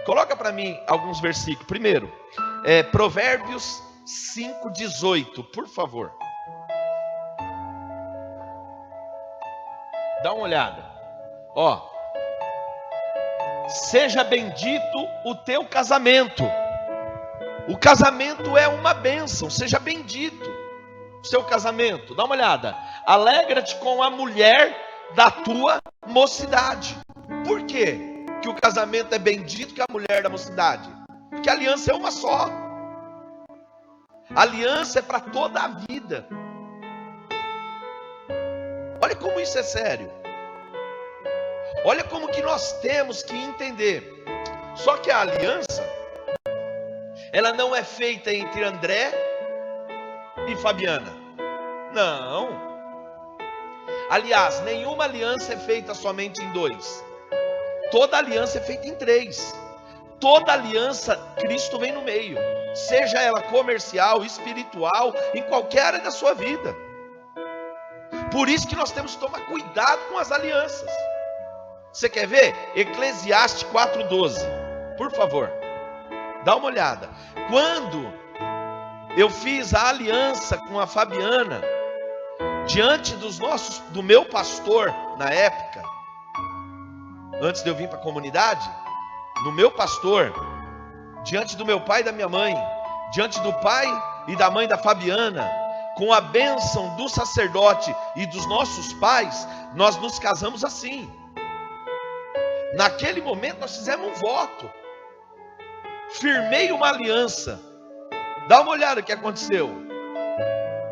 Coloca para mim alguns versículos. Primeiro, Provérbios 5:18, por favor. Dá uma olhada. Ó, seja bendito o teu casamento. O casamento é uma bênção. Seja bendito o seu casamento. Dá uma olhada. Alegra-te com a mulher da tua mocidade. Por quê que o casamento é bendito com a mulher da mocidade? Porque a aliança é uma só. A aliança é para toda a vida. Olha como isso é sério. Olha como que nós temos que entender. Só que a aliança, ela não é feita entre André e Fabiana. Não. Aliás, nenhuma aliança é feita somente em dois. Toda aliança é feita em três. Toda aliança, Cristo vem no meio. Seja ela comercial, espiritual, em qualquer área da sua vida. Por isso que nós temos que tomar cuidado com as alianças. Você quer ver? Eclesiastes 4:12. Por favor, dá uma olhada. Quando eu fiz a aliança com a Fabiana, diante do meu pastor na época, antes de eu vir para a comunidade, do meu pastor, diante do meu pai e da minha mãe, diante do pai e da mãe da Fabiana, com a bênção do sacerdote e dos nossos pais, nós nos casamos assim. Naquele momento nós fizemos um voto, firmei uma aliança. Dá uma olhada o que aconteceu.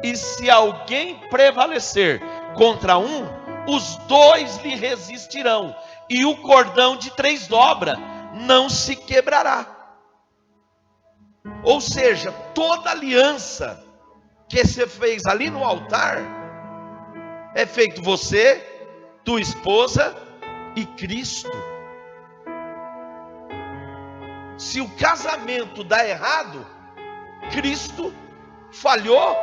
E se alguém prevalecer contra um, os dois lhe resistirão, e o cordão de 3 dobras não se quebrará. Ou seja, toda aliança que você fez ali no altar, é feito você, tua esposa e Cristo. Se o casamento dá errado, Cristo falhou.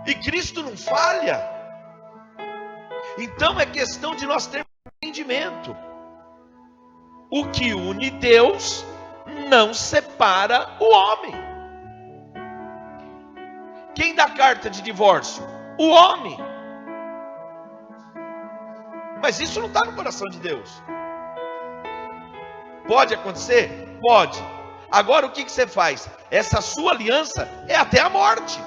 E Cristo não falha. Então é questão de nós termos entendimento. O que une Deus não separa o homem. Quem dá carta de divórcio? O homem. Mas isso não está no coração de Deus. Pode acontecer? Pode. Agora o que você faz? Essa sua aliança é até a morte.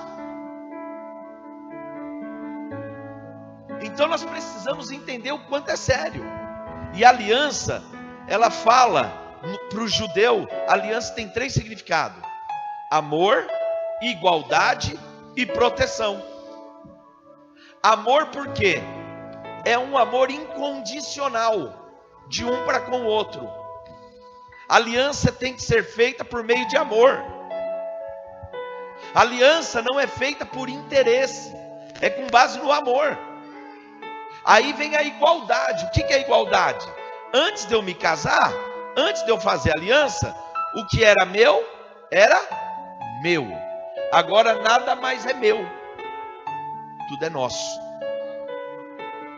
Então nós precisamos entender o quanto é sério. E a aliança, ela fala para o judeu, a aliança tem 3 significados: amor, igualdade e proteção. Amor por quê? É um amor incondicional, de um para com o outro. A aliança tem que ser feita por meio de amor. A aliança não é feita por interesse, é com base no amor. Aí vem a igualdade. O que é a igualdade? Antes de eu me casar, antes de eu fazer aliança, o que era meu, era meu. Agora nada mais é meu. Tudo é nosso.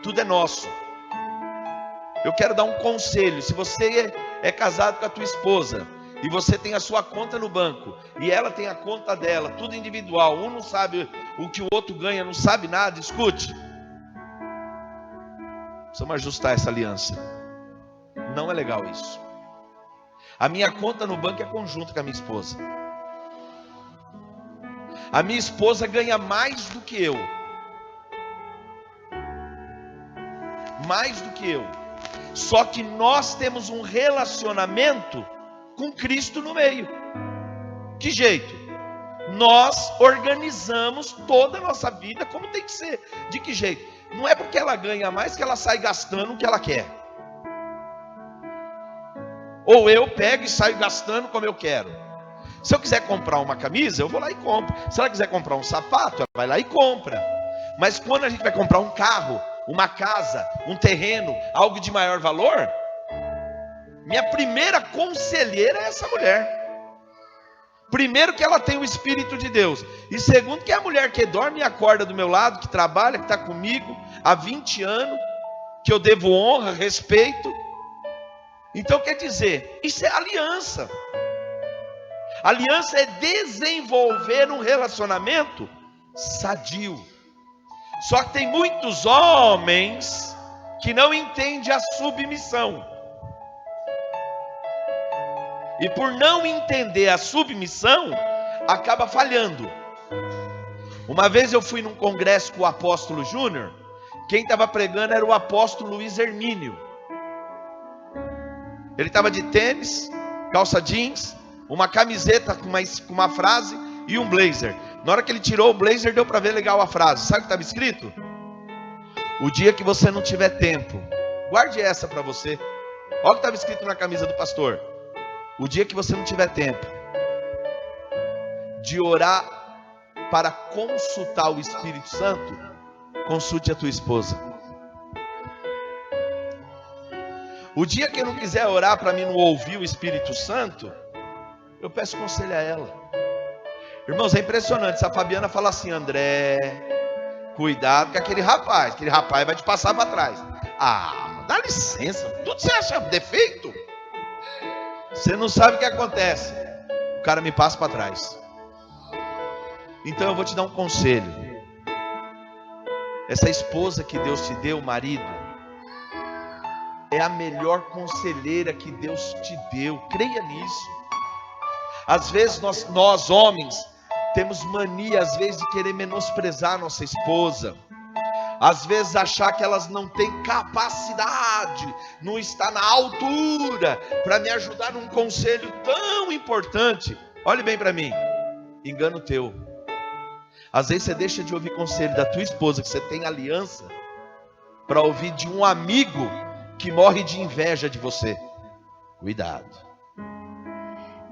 Tudo é nosso. Eu quero dar um conselho. Se você é casado com a tua esposa e você tem a sua conta no banco e ela tem a conta dela, tudo individual, um não sabe o que o outro ganha, não sabe nada, escute. Precisamos ajustar essa aliança. Não é legal isso. A minha conta no banco é conjunta com a minha esposa. A minha esposa ganha mais do que eu. Mais do que eu. Só que nós temos um relacionamento com Cristo no meio. Que jeito? Nós organizamos toda a nossa vida como tem que ser. De que jeito? Não é porque ela ganha mais que ela sai gastando o que ela quer. Ou eu pego e saio gastando como eu quero. Se eu quiser comprar uma camisa, eu vou lá e compro. Se ela quiser comprar um sapato, ela vai lá e compra. Mas quando a gente vai comprar um carro, uma casa, um terreno, algo de maior valor, minha primeira conselheira é essa mulher. Primeiro que ela tem o Espírito de Deus. E segundo que é a mulher que dorme e acorda do meu lado, que trabalha, que está comigo há 20 anos, que eu devo honra, respeito. Então quer dizer, isso é aliança. Aliança é desenvolver um relacionamento sadio. Só que tem muitos homens que não entendem a submissão. E por não entender a submissão, acaba falhando. Uma vez eu fui num congresso com o apóstolo Júnior. Quem estava pregando era o apóstolo Luiz Hermínio. Ele estava de tênis, calça jeans, uma camiseta com uma frase e um blazer. Na hora que ele tirou o blazer, deu para ver legal a frase. Sabe o que estava escrito? O dia que você não tiver tempo, guarde essa para você. Olha o que estava escrito na camisa do pastor. O dia que você não tiver tempo de orar para consultar o Espírito Santo, consulte a tua esposa. O dia que eu não quiser orar para mim não ouvir o Espírito Santo, eu peço conselho a ela. Irmãos, é impressionante. Se a Fabiana fala assim: André, cuidado com aquele rapaz vai te passar para trás. Ah, dá licença, tudo você acha defeito? Você não sabe o que acontece. O cara me passa para trás. Então eu vou te dar um conselho. Essa esposa que Deus te deu, marido, é a melhor conselheira que Deus te deu. Creia nisso. Às vezes nós homens temos mania, às vezes, de querer menosprezar nossa esposa. Às vezes achar que elas não têm capacidade, não está na altura para me ajudar num conselho tão importante. Olhe bem para mim. Engano teu. Às vezes você deixa de ouvir conselho da tua esposa, que você tem aliança, para ouvir de um amigo que morre de inveja de você. Cuidado.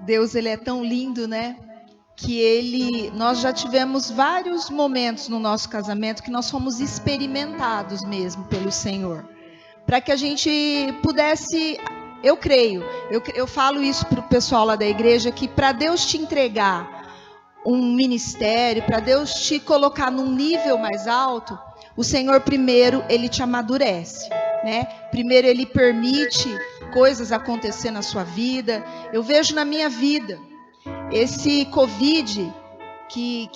Deus, ele é tão lindo, né? Que nós já tivemos vários momentos no nosso casamento que nós fomos experimentados mesmo pelo Senhor, para que a gente pudesse, eu creio, eu falo isso para o pessoal lá da igreja, que para Deus te entregar um ministério, para Deus te colocar num nível mais alto, o Senhor primeiro, ele te amadurece, né? Primeiro ele permite coisas acontecer na sua vida. Eu vejo na minha vida, esse Covid que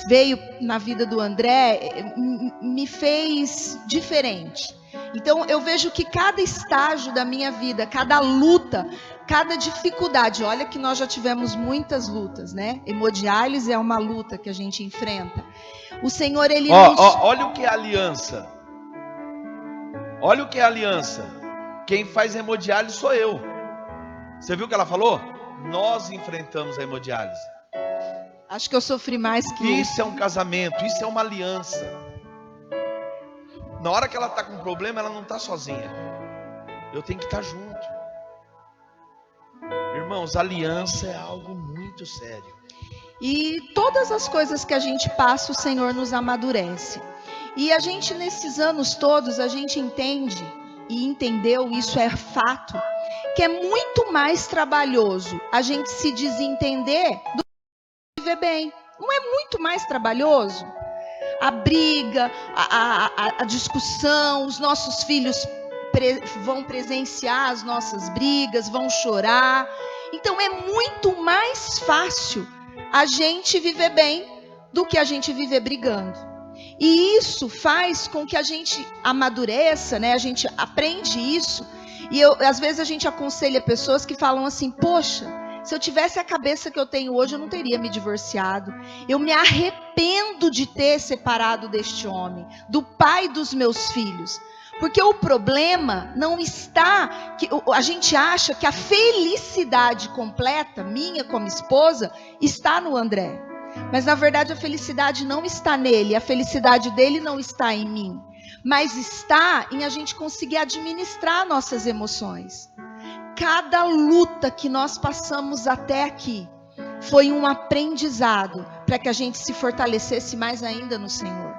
veio na vida do André, me fez diferente. Então eu vejo que cada estágio da minha vida, cada luta, cada dificuldade, olha que nós já tivemos muitas lutas, né? Hemodiálise é uma luta que a gente enfrenta. O Senhor, ele olha o que é aliança. Olha o que é aliança. Quem faz hemodiálise sou eu. Você viu o que ela falou? Nós enfrentamos a hemodiálise. Acho que eu sofri mais que isso. É um casamento, isso é uma aliança. Na hora que ela está com problema, ela não está sozinha. Eu tenho que estar junto. Irmãos, aliança é algo muito sério. E todas as coisas que a gente passa, o Senhor nos amadurece. E a gente, nesses anos todos, a gente entende e entendeu, isso é fato, que é muito mais trabalhoso a gente se desentender do que viver bem. Não é muito mais trabalhoso? A briga, a discussão, os nossos filhos vão presenciar as nossas brigas, vão chorar. Então é muito mais fácil a gente viver bem do que a gente viver brigando. E isso faz com que a gente amadureça, né? A gente aprende isso. E às vezes a gente aconselha pessoas que falam assim: poxa, se eu tivesse a cabeça que eu tenho hoje, eu não teria me divorciado. Eu me arrependo de ter separado deste homem, do pai dos meus filhos. Porque o problema não está... a gente acha que a felicidade completa, minha como esposa, está no André. Mas na verdade a felicidade não está nele, a felicidade dele não está em mim. Mas está em a gente conseguir administrar nossas emoções. Cada luta que nós passamos até aqui foi um aprendizado para que a gente se fortalecesse mais ainda no Senhor,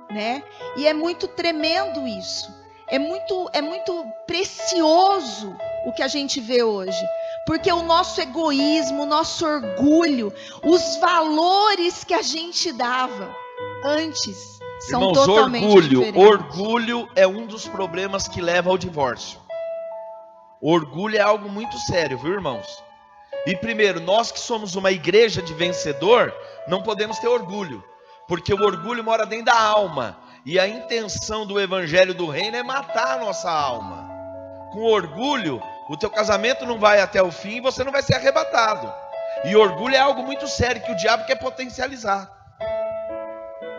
né? E é muito tremendo isso. É muito precioso o que a gente vê hoje. Porque o nosso egoísmo, o nosso orgulho, os valores que a gente dava antes são, irmãos, totalmente diferentes. Orgulho é um dos problemas que leva ao divórcio. Orgulho é algo muito sério, viu, irmãos? E primeiro, nós que somos uma igreja de vencedor, não podemos ter orgulho, porque o orgulho mora dentro da alma, e a intenção do evangelho do reino é matar a nossa alma. Com orgulho, o teu casamento não vai até o fim e você não vai ser arrebatado. E orgulho é algo muito sério que o diabo quer potencializar.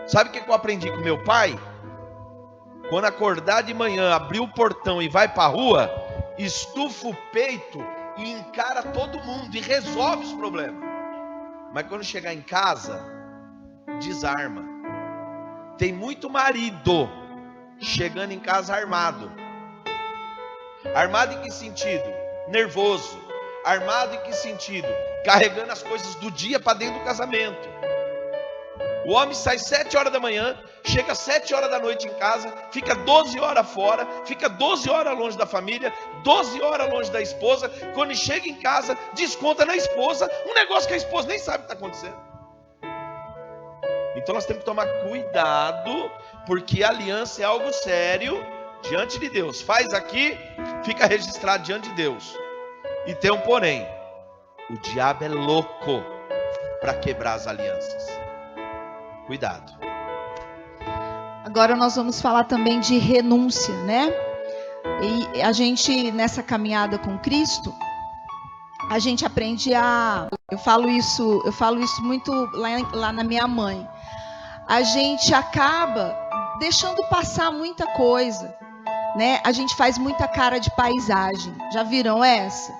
Sabe o que eu aprendi com meu pai? Quando acordar de manhã, abrir o portão e vai para a rua, estufa o peito e encara todo mundo e resolve os problemas. Mas quando chegar em casa, desarma. Tem muito marido chegando em casa armado. Armado em que sentido? Nervoso. Armado em que sentido? Carregando as coisas do dia para dentro do casamento. O homem sai 7 horas da manhã, chega 7 horas da noite em casa, fica 12 horas fora, fica 12 horas longe da família, 12 horas longe da esposa. Quando chega em casa, desconta na esposa um negócio que a esposa nem sabe o que está acontecendo. Então nós temos que tomar cuidado, porque a aliança é algo sério diante de Deus. Faz aqui, fica registrado diante de Deus. E tem um porém: o diabo é louco para quebrar as alianças. Cuidado. Agora nós vamos falar também de renúncia, né? E a gente, nessa caminhada com Cristo, a gente aprende a... Eu falo isso muito lá na minha mãe. A gente acaba deixando passar muita coisa, né? A gente faz muita cara de paisagem. Já viram essa?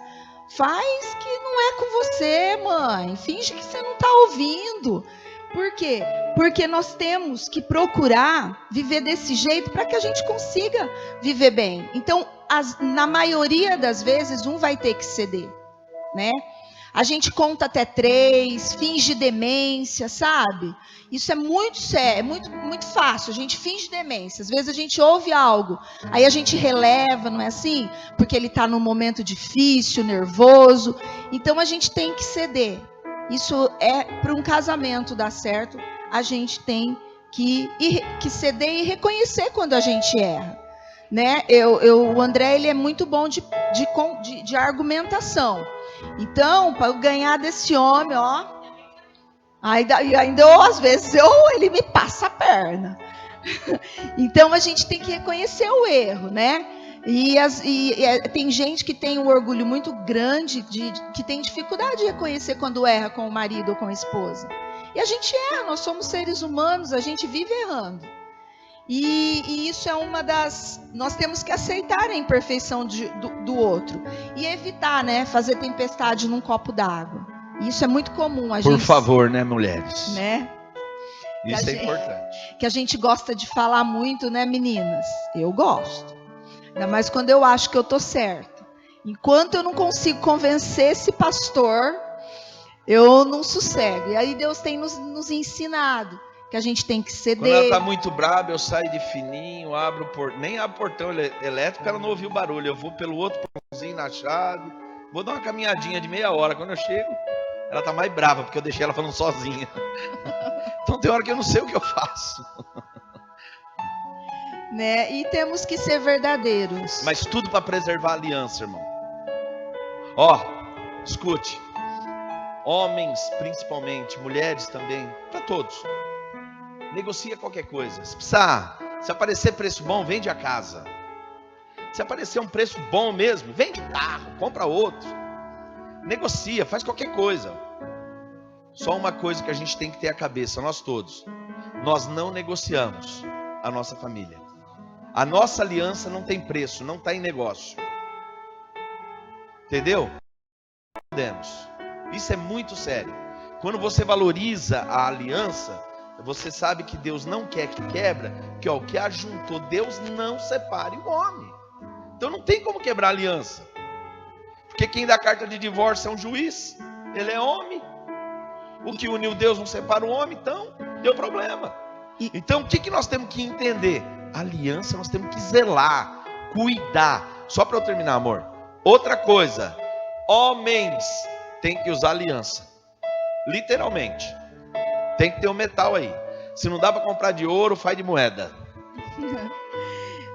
Faz que não é com você, mãe. Finge que você não está ouvindo. Por quê? Porque nós temos que procurar viver desse jeito para que a gente consiga viver bem. Então, na maioria das vezes, um vai ter que ceder, né? A gente conta até 3, finge demência, sabe? Isso é muito sério, é muito fácil. A gente finge demência. Às vezes a gente ouve algo, aí a gente releva, não é assim? Porque ele está num momento difícil, nervoso. Então a gente tem que ceder. Isso é para um casamento dar certo, a gente tem que ceder e reconhecer quando a gente erra, né? O André, ele é muito bom de argumentação. Então, para eu ganhar desse homem, ó, ainda às vezes ele me passa a perna. Então a gente tem que reconhecer o erro, né? E tem gente que tem um orgulho muito grande, que tem dificuldade de reconhecer quando erra com o marido ou com a esposa. E a gente erra, nós somos seres humanos, a gente vive errando. E isso é uma das... Nós temos que aceitar a imperfeição do outro. E evitar, né, fazer tempestade num copo d'água. Isso é muito comum. Por favor, né, mulheres? Né? Isso é importante. Que a gente gosta de falar muito, né, meninas? Eu gosto. Ainda mais quando eu acho que eu estou certa. Enquanto eu não consigo convencer esse pastor, eu não sossego. E aí Deus tem nos ensinado que a gente tem que ceder. Quando ela está muito brava, eu saio de fininho, abro o portão. Nem abro o portão elétrico para ela não ouvir o barulho. Eu vou pelo outro portãozinho na chave. Vou dar uma caminhadinha de meia hora. Quando eu chego, ela está mais brava, porque eu deixei ela falando sozinha. Então tem hora que eu não sei o que eu faço. Né? E temos que ser verdadeiros. Mas tudo para preservar a aliança, irmão. Ó, escute. Homens, principalmente, mulheres também, para todos. Negocia qualquer coisa. Se aparecer preço bom, vende a casa. Se aparecer um preço bom mesmo, vende o carro, compra outro. Negocia, faz qualquer coisa. Só uma coisa que a gente tem que ter a cabeça, nós todos. Nós não negociamos a nossa família. A nossa aliança não tem preço, não está em negócio. Entendeu? Não podemos. Isso é muito sério. Quando você valoriza a aliança, você sabe que Deus não quer que quebra, que o que ajuntou, Deus não separe o homem. Então não tem como quebrar a aliança. Porque quem dá carta de divórcio é um juiz, ele é homem. O que uniu Deus não separa o homem, então deu problema. Então o que nós temos que entender? A aliança nós temos que zelar, cuidar. Só para eu terminar, amor. Outra coisa, homens têm que usar aliança. Literalmente. Tem que ter um metal aí. Se não dá para comprar de ouro, faz de moeda.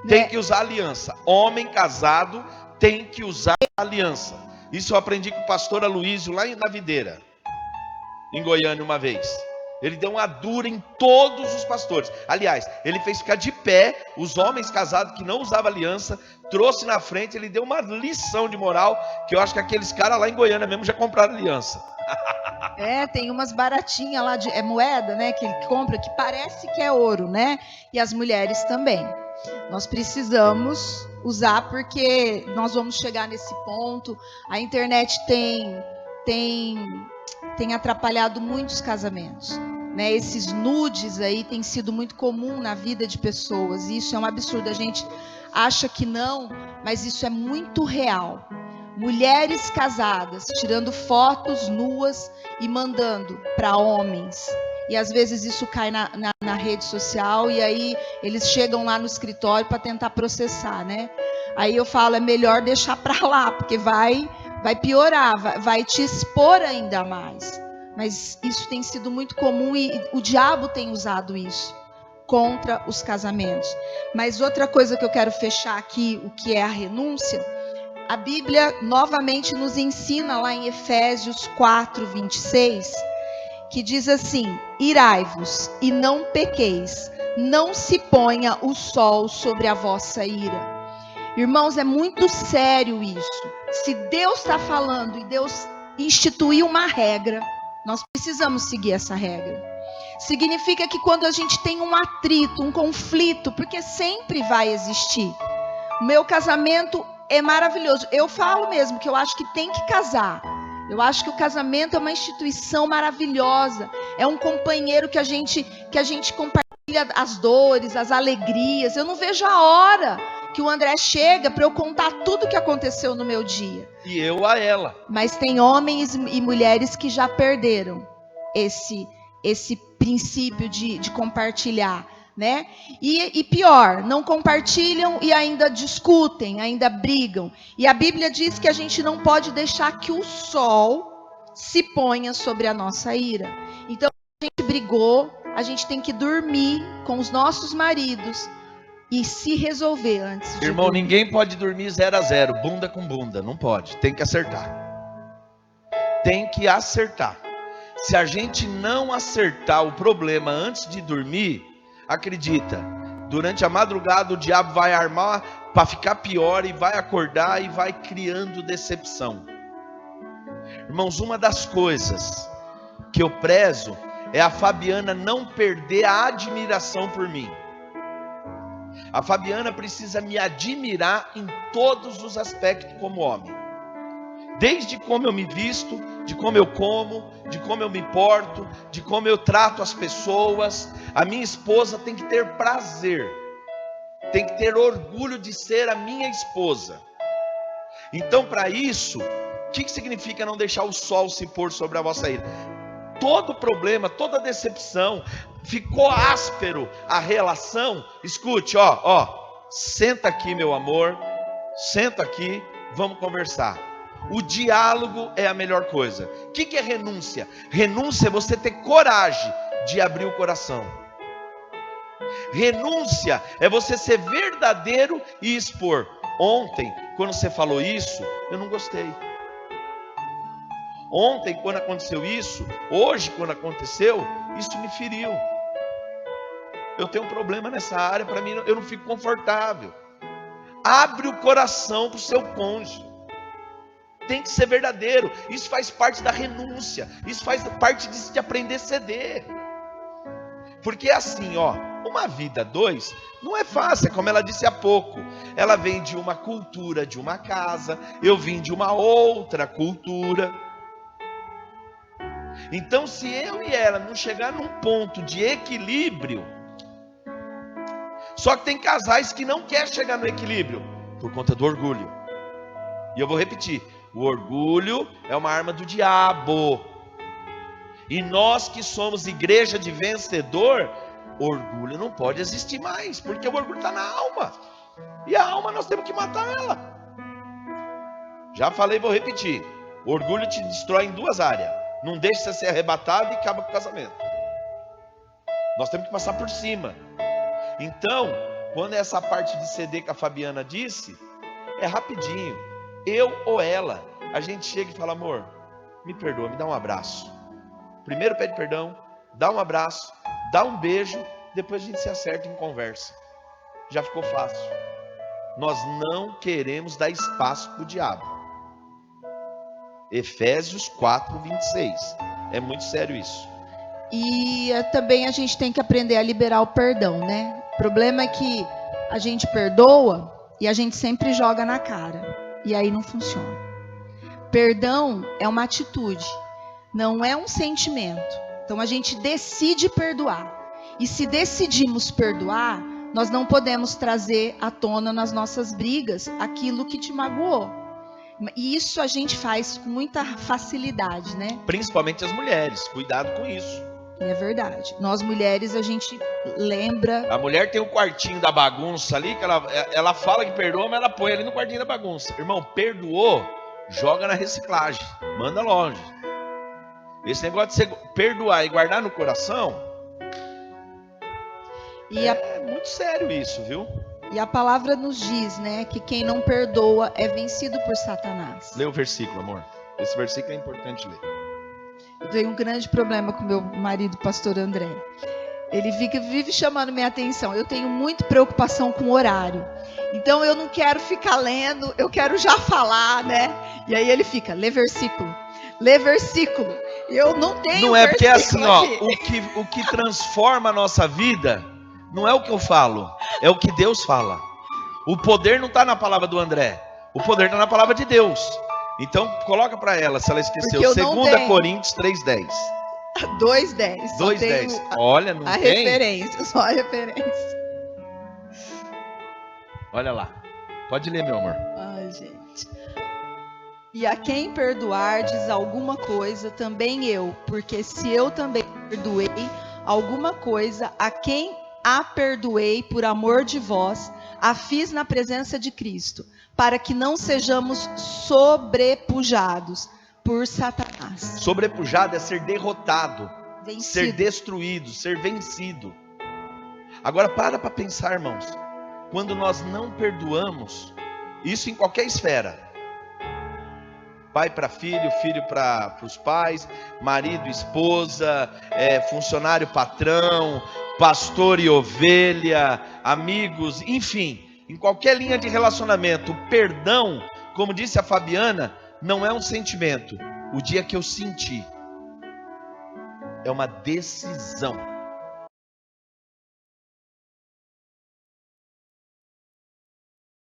Tem que usar aliança. Homem casado tem que usar a aliança. Isso eu aprendi com o pastor Aloísio lá na Videira, em Goiânia, uma vez. Ele deu uma dura em todos os pastores. Aliás, ele fez ficar de pé os homens casados que não usavam aliança, trouxe na frente, ele deu uma lição de moral, que eu acho que aqueles caras lá em Goiânia mesmo já compraram aliança. Tem umas baratinhas lá, é moeda, né, que ele compra, que parece que é ouro, né? E as mulheres também. Nós precisamos usar, porque nós vamos chegar nesse ponto. A internet tem atrapalhado muitos casamentos, né? Esses nudes aí têm sido muito comum na vida de pessoas, e isso é um absurdo. A gente acha que não, mas isso é muito real. Mulheres casadas tirando fotos nuas e mandando para homens, e às vezes isso cai na rede social, e aí eles chegam lá no escritório para tentar processar, né? Aí eu falo, é melhor deixar para lá, porque vai piorar, vai te expor ainda mais. Mas isso tem sido muito comum, e o diabo tem usado isso contra os casamentos. Mas outra coisa que eu quero fechar aqui, o que é a renúncia, a Bíblia novamente nos ensina lá em Efésios 4:26, que diz assim: irai-vos e não pequeis, não se ponha o sol sobre a vossa ira. Irmãos, é muito sério isso. Se Deus está falando e Deus instituiu uma regra, nós precisamos seguir essa regra. Significa que quando a gente tem um atrito, um conflito, porque sempre vai existir. O meu casamento é maravilhoso. Eu falo mesmo que eu acho que tem que casar. Eu acho que o casamento é uma instituição maravilhosa. É um companheiro que a gente compartilha as dores, as alegrias. Eu não vejo a hora que o André chega para eu contar tudo o que aconteceu no meu dia. E eu a ela. Mas tem homens e mulheres que já perderam esse princípio de compartilhar, né? E pior, não compartilham e ainda discutem, ainda brigam. E a Bíblia diz que a gente não pode deixar que o sol se ponha sobre a nossa ira. Então, a gente brigou, a gente tem que dormir com os nossos maridos e se resolver antes de Irmão, dormir. ninguém pode dormir 0-0, bunda com bunda, não pode, tem que acertar. Tem que acertar. Se a gente não acertar o problema antes de dormir, acredita, durante a madrugada o diabo vai armar para ficar pior, e vai acordar e vai criando decepção. Irmãos, uma das coisas que eu prezo é a Fabiana não perder a admiração por mim. A Fabiana precisa me admirar em todos os aspectos como homem. Desde como eu me visto, de como eu como, de como eu me porto, de como eu trato as pessoas. A minha esposa tem que ter prazer, tem que ter orgulho de ser a minha esposa. Então, para isso, o que significa não deixar o sol se pôr sobre a vossa ira? Todo problema, toda decepção, ficou áspero a relação, escute, senta aqui, meu amor, senta aqui, vamos conversar. O diálogo é a melhor coisa. O que é renúncia? Renúncia é você ter coragem de abrir o coração. Renúncia é você ser verdadeiro e expor. Ontem, quando você falou isso, eu não gostei. Ontem, quando aconteceu isso, hoje, quando aconteceu, isso me feriu. Eu tenho um problema nessa área, para mim, eu não fico confortável. Abre o coração para o seu cônjuge. Tem que ser verdadeiro. Isso faz parte da renúncia. Isso faz parte de aprender a ceder. Porque é assim, uma vida dois não é fácil, como ela disse há pouco. Ela vem de uma cultura, de uma casa. Eu vim de uma outra cultura. Então, se eu e ela não chegar num ponto de equilíbrio, só que tem casais que não querem chegar no equilíbrio por conta do orgulho. E eu vou repetir: o orgulho é uma arma do diabo. E nós que somos igreja de vencedor, orgulho não pode existir mais, porque o orgulho está na alma. E a alma nós temos que matar ela. Já falei, vou repetir: o orgulho te destrói em duas áreas. Não deixa você ser arrebatado e acaba com o casamento. Nós temos que passar por cima. Então, quando essa parte de ceder que a Fabiana disse, é rapidinho. eu ou ela, a gente chega e fala, amor, me perdoa, me dá um abraço. Primeiro pede perdão, dá um abraço, dá um beijo, depois a gente se acerta em conversa. Já ficou fácil. Nós não queremos dar espaço para o diabo. Efésios 4:26. É muito sério isso. E também a gente tem que aprender a liberar o perdão, né? O problema é que a gente perdoa e a gente sempre joga na cara. E aí não funciona. Perdão é uma atitude, não é um sentimento. Então a gente decide perdoar. E se decidimos perdoar, nós não podemos trazer à tona nas nossas brigas aquilo que te magoou. E isso a gente faz com muita facilidade, né? Principalmente as mulheres, cuidado com isso. É verdade. Nós mulheres, a gente lembra... A mulher tem o quartinho da bagunça ali, que ela fala que perdoa, mas ela põe ali no quartinho da bagunça. Irmão, perdoou, joga na reciclagem, manda longe. Esse negócio de você perdoar e guardar no coração, é muito sério isso, viu? E a palavra nos diz, né, que quem não perdoa é vencido por Satanás. Lê o versículo, amor. Esse versículo é importante ler. Eu tenho um grande problema com meu marido, pastor André. Ele vive chamando minha atenção. Eu tenho muita preocupação com o horário. Então eu não quero ficar lendo, eu quero já falar, né? E aí ele fica, lê versículo. Lê versículo. Eu não tenho. Não é porque é assim, ó, aqui. o que transforma a nossa vida não é o que eu falo, é o que Deus fala. O poder não está na palavra do André, o poder está na palavra de Deus. Então coloca para ela, se ela esqueceu, 2 Coríntios 3:10. 2:10. 2:10. Olha, não a tem? Referência, só a referência. Olha lá. Pode ler, meu amor. Ai, gente. E a quem perdoardes alguma coisa, também eu, porque se eu também perdoei alguma coisa, a quem a perdoei por amor de vós, a fiz na presença de Cristo, para que não sejamos sobrepujados por Satanás. Sobrepujado é ser derrotado, Vencido. ser destruído, ser vencido. Agora para pensar, irmãos. Quando nós não perdoamos, isso em qualquer esfera, pai para filho, filho para os pais, marido, esposa, funcionário, patrão, pastor e ovelha, amigos, enfim, em qualquer linha de relacionamento, o perdão, como disse a Fabiana, não é um sentimento. O dia que eu senti, é uma decisão.